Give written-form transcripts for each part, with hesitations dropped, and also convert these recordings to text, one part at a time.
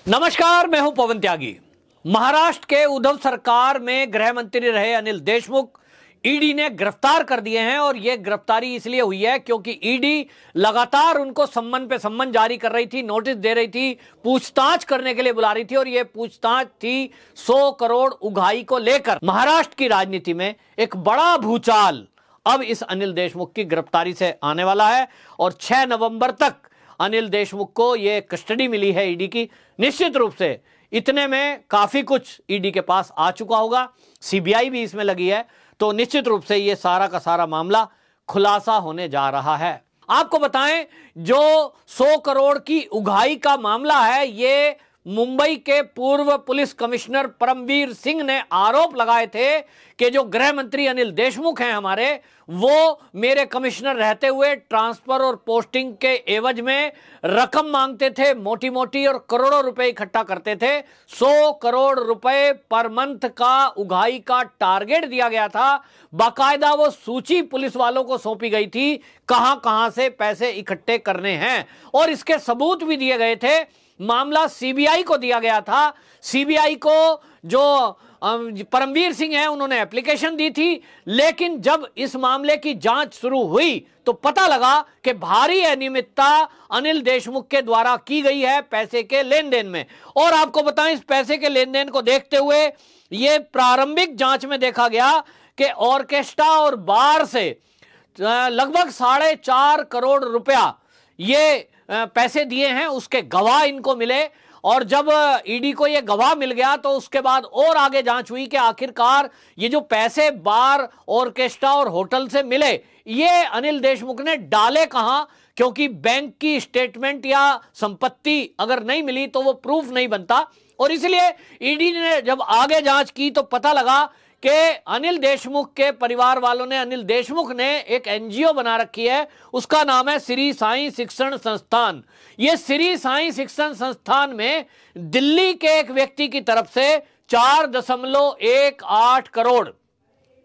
नमस्कार, मैं हूं पवन त्यागी। महाराष्ट्र के उद्धव सरकार में गृह मंत्री रहे अनिल देशमुख ईडी ने गिरफ्तार कर दिए हैं और यह गिरफ्तारी इसलिए हुई है क्योंकि ईडी लगातार उनको सम्मन पे सम्मन जारी कर रही थी, नोटिस दे रही थी, पूछताछ करने के लिए बुला रही थी और यह पूछताछ थी 100 करोड़ उगाही को लेकर। महाराष्ट्र की राजनीति में एक बड़ा भूचाल अब इस अनिल देशमुख की गिरफ्तारी से आने वाला है और 6 नवंबर तक अनिल देशमुख को यह कस्टडी मिली है ईडी की। निश्चित रूप से इतने में काफी कुछ ईडी के पास आ चुका होगा, सीबीआई भी इसमें लगी है, तो निश्चित रूप से यह सारा का सारा मामला खुलासा होने जा रहा है। आपको बताएं, जो 100 करोड़ की उगाही का मामला है, ये मुंबई के पूर्व पुलिस कमिश्नर परमवीर सिंह ने आरोप लगाए थे कि जो गृह मंत्री अनिल देशमुख हैं हमारे, वो मेरे कमिश्नर रहते हुए ट्रांसफर और पोस्टिंग के एवज में रकम मांगते थे, मोटी मोटी, और करोड़ों रुपए इकट्ठा करते थे। 100 करोड़ रुपए पर मंथ का उगाही का टारगेट दिया गया था। बाकायदा वो सूची पुलिस वालों को सौंपी गई थी, कहां कहां से पैसे इकट्ठे करने हैं, और इसके सबूत भी दिए गए थे। मामला सीबीआई को दिया गया था। सीबीआई को जो परमवीर सिंह है, उन्होंने एप्लीकेशन दी थी, लेकिन जब इस मामले की जांच शुरू हुई तो पता लगा कि भारी अनियमितता अनिल देशमुख के द्वारा की गई है पैसे के लेन देन में। और आपको बताएं, इस पैसे के लेन देन को देखते हुए यह प्रारंभिक जांच में देखा गया कि ऑर्केस्ट्रा और बार से लगभग 4.5 करोड़ रुपया ये पैसे दिए हैं, उसके गवाह इनको मिले। और जब ईडी को ये गवाह मिल गया तो उसके बाद और आगे जांच हुई कि आखिरकार ये जो पैसे बार, ऑर्केस्ट्रा और होटल से मिले, ये अनिल देशमुख ने डाले कहां, क्योंकि बैंक की स्टेटमेंट या संपत्ति अगर नहीं मिली तो वो प्रूफ नहीं बनता। और इसलिए ईडी ने जब आगे जांच की तो पता लगा कि अनिल देशमुख के परिवार वालों ने, अनिल देशमुख ने एक एनजीओ बना रखी है, उसका नाम है श्री साईं शिक्षण संस्थान। ये श्री साईं शिक्षण संस्थान में दिल्ली के एक व्यक्ति की तरफ से 4.18 करोड़,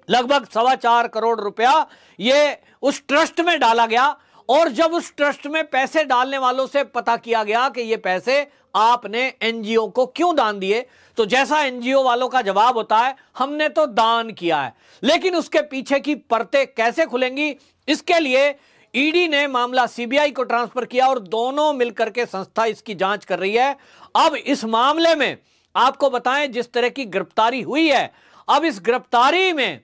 लगभग 4.25 करोड़ रुपया ये उस ट्रस्ट में डाला गया। और जब उस ट्रस्ट में पैसे डालने वालों से पता किया गया कि ये पैसे आपने एनजीओ को क्यों दान दिए, तो जैसा एनजीओ वालों का जवाब होता है, हमने तो दान किया है। लेकिन उसके पीछे की परतें कैसे खुलेंगी, इसके लिए ईडी ने मामला सीबीआई को ट्रांसफर किया और दोनों मिलकर के संस्था इसकी जांच कर रही है। अब इस मामले में आपको बताएं, जिस तरह की गिरफ्तारी हुई है, अब इस गिरफ्तारी में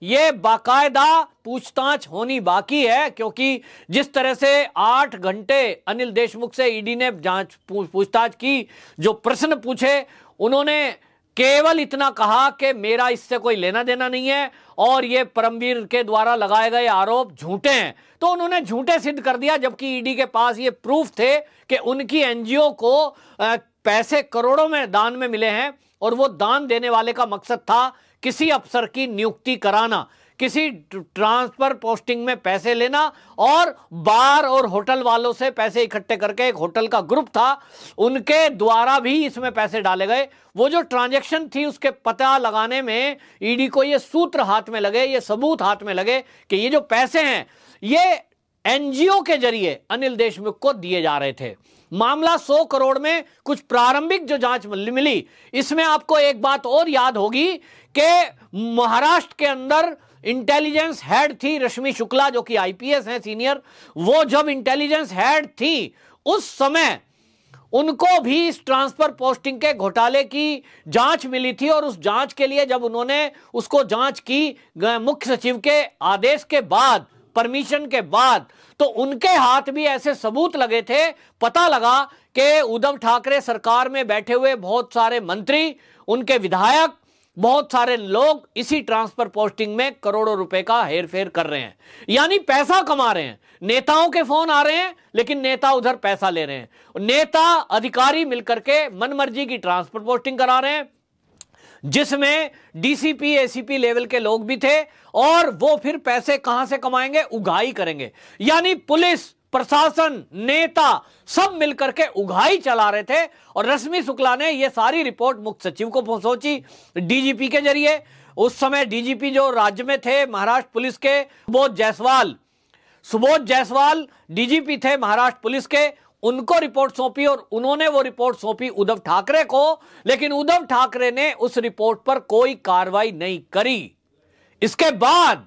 यह बाकायदा पूछताछ होनी बाकी है, क्योंकि जिस तरह से 8 घंटे अनिल देशमुख से ईडी ने जांच पूछताछ की, जो प्रश्न पूछे, उन्होंने केवल इतना कहा कि मेरा इससे कोई लेना देना नहीं है और ये परमवीर के द्वारा लगाए गए आरोप झूठे हैं। तो उन्होंने झूठे सिद्ध कर दिया, जबकि ईडी के पास ये प्रूफ थे कि उनकी एनजीओ को पैसे करोड़ों में दान में मिले हैं और वो दान देने वाले का मकसद था किसी अफसर की नियुक्ति कराना, किसी ट्रांसफर पोस्टिंग में पैसे लेना, और बार और होटल वालों से पैसे इकट्ठे करके, एक होटल का ग्रुप था, उनके द्वारा भी इसमें पैसे डाले गए। वो जो ट्रांजैक्शन थी उसके पता लगाने में ईडी को ये सूत्र हाथ में लगे, ये सबूत हाथ में लगे कि ये जो पैसे हैं ये एनजीओ के जरिए अनिल देशमुख को दिए जा रहे थे। मामला 100 करोड़ में कुछ प्रारंभिक जो जांच मिली, इसमें आपको एक बात और याद होगी कि महाराष्ट्र के अंदर इंटेलिजेंस हेड थी रश्मि शुक्ला, जो कि आईपीएस हैं सीनियर। वो जब इंटेलिजेंस हेड थी उस समय उनको भी इस ट्रांसफर पोस्टिंग के घोटाले की जांच मिली थी, और उस जांच के लिए जब उन्होंने उसको जांच की मुख्य सचिव के आदेश के बाद, परमिशन के बाद, तो उनके हाथ भी ऐसे सबूत लगे थे। पता लगा कि उद्धव ठाकरे सरकार में बैठे हुए बहुत सारे मंत्री, उनके विधायक, बहुत सारे लोग इसी ट्रांसफर पोस्टिंग में करोड़ों रुपए का हेरफेर कर रहे हैं, यानी पैसा कमा रहे हैं। नेताओं के फोन आ रहे हैं, लेकिन नेता उधर पैसा ले रहे हैं। नेता अधिकारी मिलकर के मनमर्जी की ट्रांसफर पोस्टिंग करा रहे हैं, जिसमें डीसीपी, एसीपी लेवल के लोग भी थे, और वो फिर पैसे कहां से कमाएंगे, उगाही करेंगे। यानी पुलिस, प्रशासन, नेता सब मिलकर के उगाही चला रहे थे। और रश्मि शुक्ला ने यह सारी रिपोर्ट मुख्य सचिव को सौंपी डीजीपी के जरिए। उस समय डीजीपी जो राज्य में थे महाराष्ट्र पुलिस के, सुबोध जायसवाल डीजीपी थे महाराष्ट्र पुलिस के, उनको रिपोर्ट सौंपी और उन्होंने वो रिपोर्ट सौंपी उद्धव ठाकरे को, लेकिन उद्धव ठाकरे ने उस रिपोर्ट पर कोई कार्रवाई नहीं करी। इसके बाद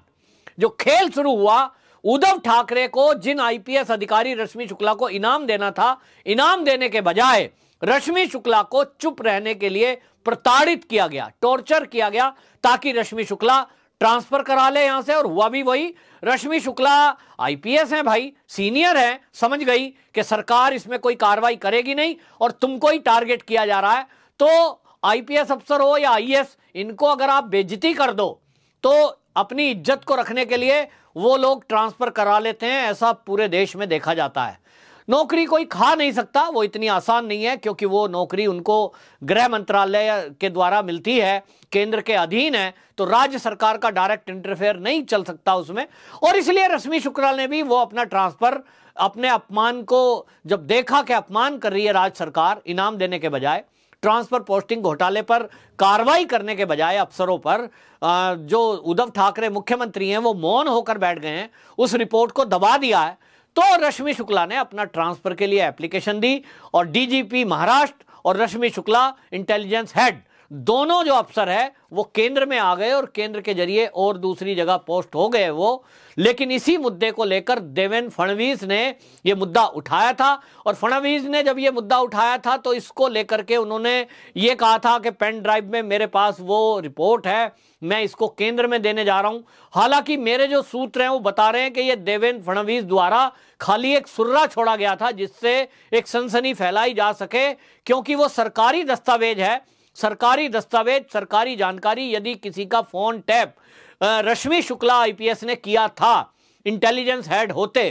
जो खेल शुरू हुआ, उद्धव ठाकरे को जिन आईपीएस अधिकारी रश्मि शुक्ला को इनाम देना था, इनाम देने के बजाय रश्मि शुक्ला को चुप रहने के लिए प्रताड़ित किया गया, टॉर्चर किया गया, ताकि रश्मि शुक्ला ट्रांसफर करा ले यहां से। और हुआ भी वही। रश्मि शुक्ला आईपीएस हैं भाई, सीनियर है, समझ गई कि सरकार इसमें कोई कार्रवाई करेगी नहीं और तुमको ही टारगेट किया जा रहा है। तो आईपीएस अफसर हो या आईएएस, इनको अगर आप बेइज्जती कर दो तो अपनी इज्जत को रखने के लिए वो लोग ट्रांसफर करा लेते हैं। ऐसा पूरे देश में देखा जाता है। नौकरी कोई खा नहीं सकता, वो इतनी आसान नहीं है, क्योंकि वो नौकरी उनको गृह मंत्रालय के द्वारा मिलती है, केंद्र के अधीन है, तो राज्य सरकार का डायरेक्ट इंटरफेयर नहीं चल सकता उसमें। और इसलिए रश्मि शुक्ला ने भी वो अपना ट्रांसफर, अपने अपमान को जब देखा कि अपमान कर रही है राज्य सरकार, इनाम देने के बजाय, ट्रांसफर पोस्टिंग घोटाले पर कार्रवाई करने के बजाय अफसरों पर, जो उद्धव ठाकरे मुख्यमंत्री हैं वो मौन होकर बैठ गए हैं, उस रिपोर्ट को दबा दिया है। तो रश्मि शुक्ला ने अपना ट्रांसफर के लिए एप्लीकेशन दी और डीजीपी महाराष्ट्र और रश्मि शुक्ला इंटेलिजेंस हेड, दोनों जो अफसर है वो केंद्र में आ गए और केंद्र के जरिए और दूसरी जगह पोस्ट हो गए वो। लेकिन इसी मुद्दे को लेकर देवेंद्र फडणवीस ने ये मुद्दा उठाया था, और फडणवीस ने जब ये मुद्दा उठाया था तो इसको लेकर के उन्होंने ये कहा था कि पेन ड्राइव में मेरे पास वो रिपोर्ट है, मैं इसको केंद्र में देने जा रहा हूं। हालांकि मेरे जो सूत्र हैं वो बता रहे हैं कि ये देवेंद्र फडणवीस द्वारा खाली एक सुर्रा छोड़ा गया था जिससे एक सनसनी फैलाई जा सके, क्योंकि वो सरकारी दस्तावेज है, सरकारी दस्तावेज, सरकारी जानकारी। यदि किसी का फोन टैप रश्मि शुक्ला आईपीएस ने किया था इंटेलिजेंस हेड होते,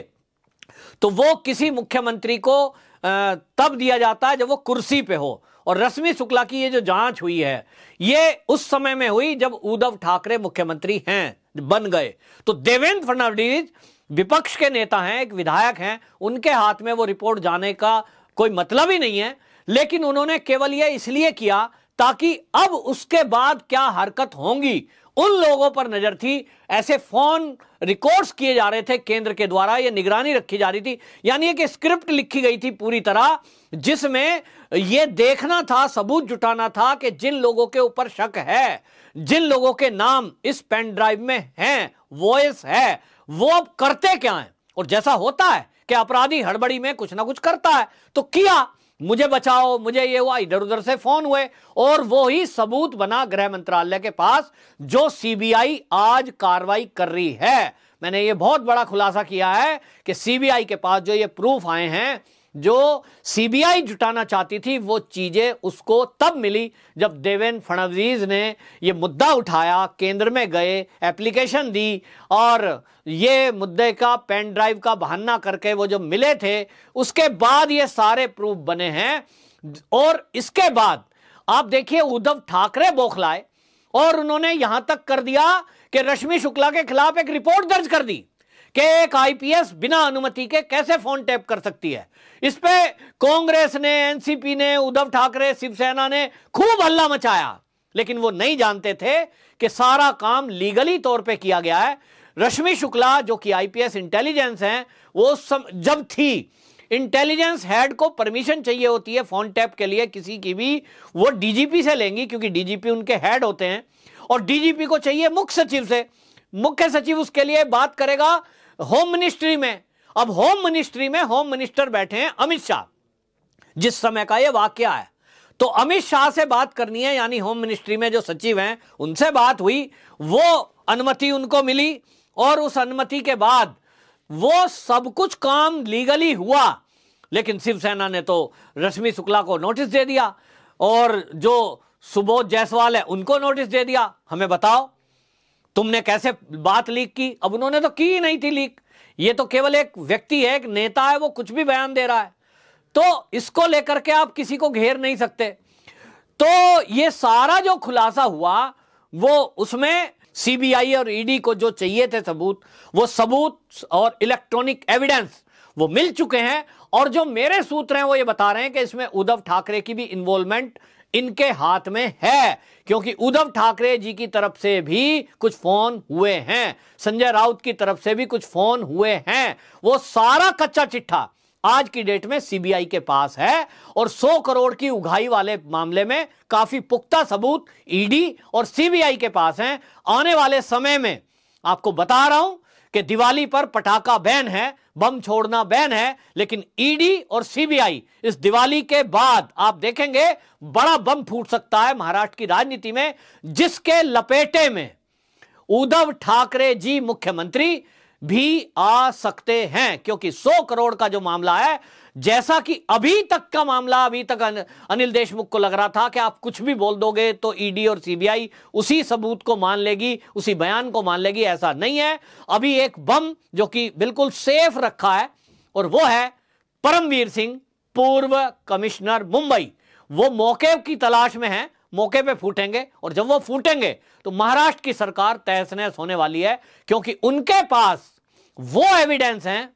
तो वो किसी मुख्यमंत्री को तब दिया जाता है जब वो कुर्सी पे हो। और रश्मि शुक्ला की ये जो जांच हुई है ये उस समय में हुई जब उद्धव ठाकरे मुख्यमंत्री हैं, बन गए। तो देवेंद्र फडणवीस विपक्ष के नेता हैं, एक विधायक हैं, उनके हाथ में वो रिपोर्ट जाने का कोई मतलब ही नहीं है। लेकिन उन्होंने केवल ये इसलिए किया ताकि अब उसके बाद क्या हरकत होंगी उन लोगों पर नजर थी। ऐसे फोन रिकॉर्ड्स किए जा रहे थे केंद्र के द्वारा, ये निगरानी रखी जा रही थी, यानी एक स्क्रिप्ट लिखी गई थी पूरी तरह, जिसमें यह देखना था, सबूत जुटाना था कि जिन लोगों के ऊपर शक है, जिन लोगों के नाम इस पेन ड्राइव में हैं, वॉइस है, वो अब करते क्या हैं। और जैसा होता है कि अपराधी हड़बड़ी में कुछ ना कुछ करता है, तो किया, मुझे बचाओ, मुझे ये हुआ, इधर उधर से फोन हुए, और वो ही सबूत बना गृह मंत्रालय के पास, जो सीबीआई आज कार्रवाई कर रही है। मैंने ये बहुत बड़ा खुलासा किया है कि सीबीआई के पास जो ये प्रूफ आए हैं, जो सीबीआई जुटाना चाहती थी, वो चीजें उसको तब मिली जब देवेंद्र फडणवीस ने ये मुद्दा उठाया, केंद्र में गए, एप्लीकेशन दी, और ये मुद्दे का पेन ड्राइव का बहाना करके वो जो मिले थे, उसके बाद ये सारे प्रूफ बने हैं। और इसके बाद आप देखिए उद्धव ठाकरे बौखलाए और उन्होंने यहां तक कर दिया कि रश्मि शुक्ला के खिलाफ एक रिपोर्ट दर्ज कर दी कि एक आईपीएस बिना अनुमति के कैसे फोन टैप कर सकती है। इस पे कांग्रेस ने, एनसीपी ने, उद्धव ठाकरे, शिवसेना ने खूब हल्ला मचाया, लेकिन वो नहीं जानते थे कि सारा काम लीगली तौर पे किया गया है। रश्मि शुक्ला जो कि आईपीएस इंटेलिजेंस हैं, वो जब थी, इंटेलिजेंस हेड को परमिशन चाहिए होती है फोन टैप के लिए किसी की भी, वो डीजीपी से लेंगी, क्योंकि डीजीपी उनके हेड होते हैं, और डीजीपी को चाहिए मुख्य सचिव से, मुख्य सचिव उसके लिए बात करेगा होम मिनिस्ट्री में। अब होम मिनिस्ट्री में होम मिनिस्टर बैठे हैं अमित शाह, जिस समय का यह वाकया है, तो अमित शाह से बात करनी है, यानी होम मिनिस्ट्री में जो सचिव हैं उनसे बात हुई, वो अनुमति उनको मिली, और उस अनुमति के बाद वो सब कुछ काम लीगली हुआ। लेकिन शिवसेना ने तो रश्मि शुक्ला को नोटिस दे दिया, और जो सुबोध जायसवाल है उनको नोटिस दे दिया, हमें बताओ तुमने कैसे बात लीक की। अब उन्होंने तो की ही नहीं थी लीक, ये तो केवल एक व्यक्ति है, एक नेता है, वो कुछ भी बयान दे रहा है, तो इसको लेकर के आप किसी को घेर नहीं सकते। तो ये सारा जो खुलासा हुआ, वो उसमें सीबीआई और ईडी को जो चाहिए थे सबूत, वो सबूत और इलेक्ट्रॉनिक एविडेंस वो मिल चुके हैं। और जो मेरे सूत्र हैं वो ये बता रहे हैं कि इसमें उद्धव ठाकरे की भी इन्वॉल्वमेंट इनके हाथ में है, क्योंकि उद्धव ठाकरे जी की तरफ से भी कुछ फोन हुए हैं, संजय राउत की तरफ से भी कुछ फोन हुए हैं। वो सारा कच्चा चिट्ठा आज की डेट में सीबीआई के पास है और 100 करोड़ की उगाही वाले मामले में काफी पुख्ता सबूत ईडी और सीबीआई के पास हैं। आने वाले समय में आपको बता रहा हूं कि दिवाली पर पटाखा बैन है, बम छोड़ना बैन है, लेकिन ईडी और सीबीआई इस दिवाली के बाद आप देखेंगे बड़ा बम फूट सकता है महाराष्ट्र की राजनीति में, जिसके लपेटे में उद्धव ठाकरे जी मुख्यमंत्री भी आ सकते हैं। क्योंकि 100 करोड़ का जो मामला है, जैसा कि अभी तक का मामला, अभी तक अनिल देशमुख को लग रहा था कि आप कुछ भी बोल दोगे तो ईडी और सीबीआई उसी सबूत को मान लेगी, उसी बयान को मान लेगी। ऐसा नहीं है। अभी एक बम जो कि बिल्कुल सेफ रखा है और वो है परमवीर सिंह, पूर्व कमिश्नर मुंबई। वो मौके की तलाश में है, मौके पे फूटेंगे और जब वो फूटेंगे तो महाराष्ट्र की सरकार तहस नहस होने वाली है। क्योंकि उनके पास वो एविडेंस हैं,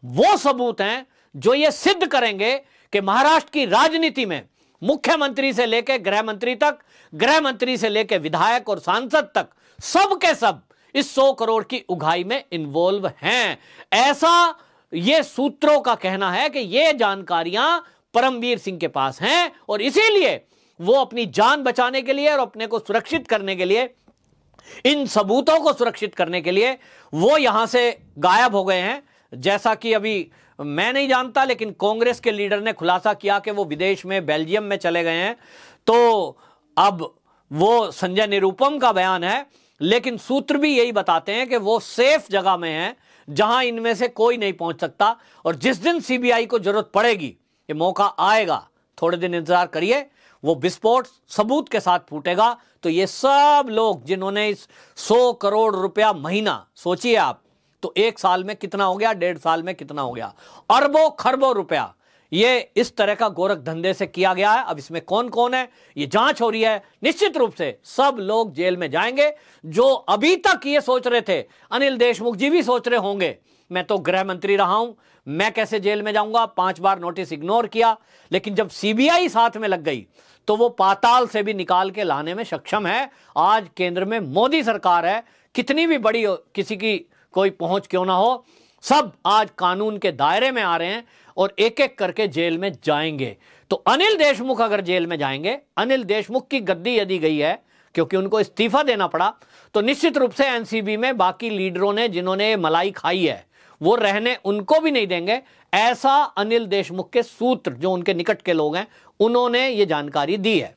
वो सबूत हैं जो ये सिद्ध करेंगे कि महाराष्ट्र की राजनीति में मुख्यमंत्री से लेकर गृह मंत्री तक, गृह मंत्री से लेकर विधायक और सांसद तक, सब के सब इस 100 करोड़ की उगाही में इन्वॉल्व हैं। ऐसा ये सूत्रों का कहना है कि ये जानकारियां परमवीर सिंह के पास हैं और इसीलिए वो अपनी जान बचाने के लिए और अपने को सुरक्षित करने के लिए, इन सबूतों को सुरक्षित करने के लिए वो यहां से गायब हो गए हैं। जैसा कि अभी मैं नहीं जानता, लेकिन कांग्रेस के लीडर ने खुलासा किया कि वो विदेश में, बेल्जियम में चले गए हैं। तो अब वो संजय निरुपम का बयान है, लेकिन सूत्र भी यही बताते हैं कि वो सेफ जगह में हैं जहां इनमें से कोई नहीं पहुंच सकता। और जिस दिन सीबीआई को जरूरत पड़ेगी, ये मौका आएगा, थोड़े दिन इंतजार करिए, वो विस्फोट सबूत के साथ फूटेगा। तो ये सब लोग जिन्होंने इस 100 करोड़ रुपया महीना, सोचिए आप, तो एक साल में कितना हो गया, 1.5 साल में कितना हो गया, अरबों खरबों रुपया ये इस तरह का गोरख धंधे से किया गया है। अब इसमें कौन कौन है, ये जांच हो रही है। निश्चित रूप से सब लोग जेल में जाएंगे जो अभी तक ये सोच रहे थे। अनिल देशमुख जी भी सोच रहे होंगे, मैं तो गृह मंत्री रहा हूं, मैं कैसे जेल में जाऊंगा, 5 बार नोटिस इग्नोर किया। लेकिन जब सीबीआई साथ में लग गई तो वो पाताल से भी निकाल के लाने में सक्षम है। आज केंद्र में मोदी सरकार है, कितनी भी बड़ी किसी की कोई पहुंच क्यों ना हो, सब आज कानून के दायरे में आ रहे हैं और एक एक करके जेल में जाएंगे। तो अनिल देशमुख अगर जेल में जाएंगे, अनिल देशमुख की गद्दी यदि गई है क्योंकि उनको इस्तीफा देना पड़ा, तो निश्चित रूप से एनसीबी में बाकी लीडरों ने जिन्होंने मलाई खाई है वो रहने उनको भी नहीं देंगे। ऐसा अनिल देशमुख के सूत्र जो उनके निकट के लोग हैं उन्होंने ये जानकारी दी है।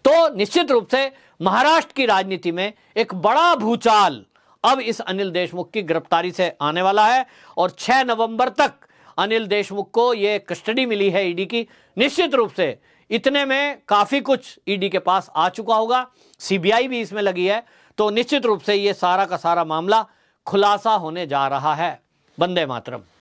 तो निश्चित रूप से महाराष्ट्र की राजनीति में एक बड़ा भूचाल अब इस अनिल देशमुख की गिरफ्तारी से आने वाला है और 6 नवंबर तक अनिल देशमुख को ये कस्टडी मिली है ईडी की। निश्चित रूप से इतने में काफी कुछ ईडी के पास आ चुका होगा, सीबीआई भी इसमें लगी है। तो निश्चित रूप से ये सारा का सारा मामला खुलासा होने जा रहा है। वंदे मातरम।